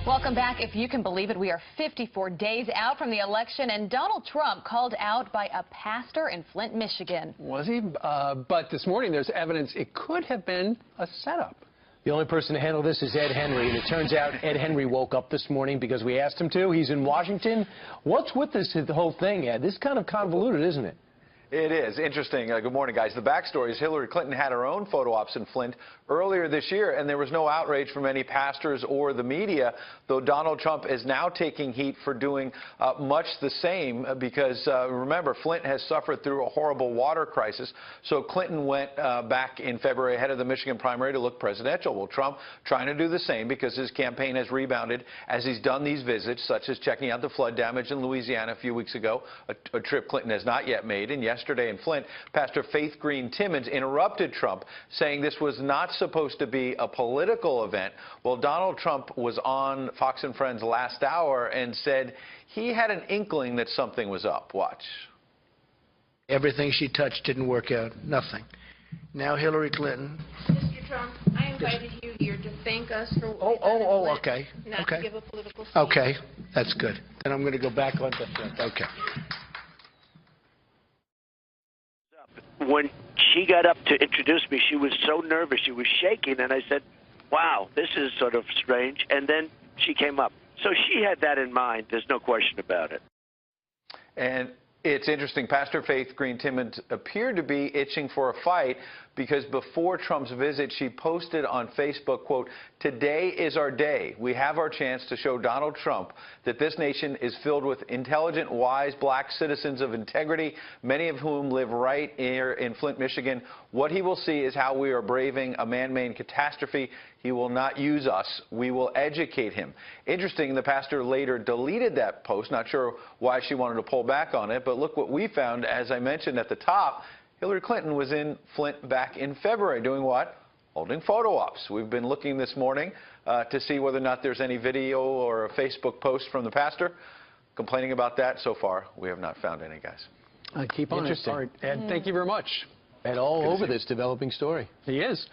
Welcome back. If you can believe it, we are 54 days out from the election, and Donald Trump called out by a pastor in Flint, Michigan. Was he? But this morning there's evidence it could have been a setup. The only person to handle this is Ed Henry, and it turns out Ed Henry woke up this morning because we asked him to. He's in Washington. What's with this whole thing, Ed? This is kind of convoluted, isn't it? It is. Interesting. Good morning, guys. The backstory is Hillary Clinton had her own photo ops in Flint earlier this year, and there was no outrage from any pastors or the media, though Donald Trump is now taking heat for doing much the same because, remember, Flint has suffered through a horrible water crisis, so Clinton went back in February ahead of the Michigan primary to look presidential. Well, Trump trying to do the same because his campaign has rebounded as he's done these visits, such as checking out the flood damage in Louisiana a few weeks ago, a trip Clinton has not yet made, and yesterday in Flint, Pastor Faith Green Timmons interrupted Trump, saying this was not supposed to be a political event. Well, Donald Trump was on Fox and Friends last hour and said he had an inkling that something was up. Watch. Everything she touched didn't work out. Nothing. Now Hillary Clinton. Mr. Trump, I invited you here to thank us for what we've done in Flint, Okay. not Okay. to give a political speech. Okay, that's good. Then I'm going to go back onto Flint. Okay. When she got up to introduce me, she was so nervous. She was shaking, and I said, wow, this is sort of strange. And then she came up. So she had that in mind. There's no question about it. And it's interesting. Pastor Faith Green Timmons appeared to be itching for a fight because before Trump's visit, she posted on Facebook, quote, "Today is our day. We have our chance to show Donald Trump that this nation is filled with intelligent, wise, black citizens of integrity, many of whom live right here in Flint, Michigan. What he will see is how we are braving a man-made catastrophe. He will not use us. We will educate him." Interesting, the pastor later deleted that post. Not sure why she wanted to pull back on it, but look what we found. As I mentioned at the top, Hillary Clinton was in Flint back in February doing what? Holding photo ops. We've been looking this morning to see whether or not there's any video or a Facebook post from the pastor complaining about that. So far, we have not found any, guys. Keep on it. All right, Ed, thank you very much. And all over this developing story. He is.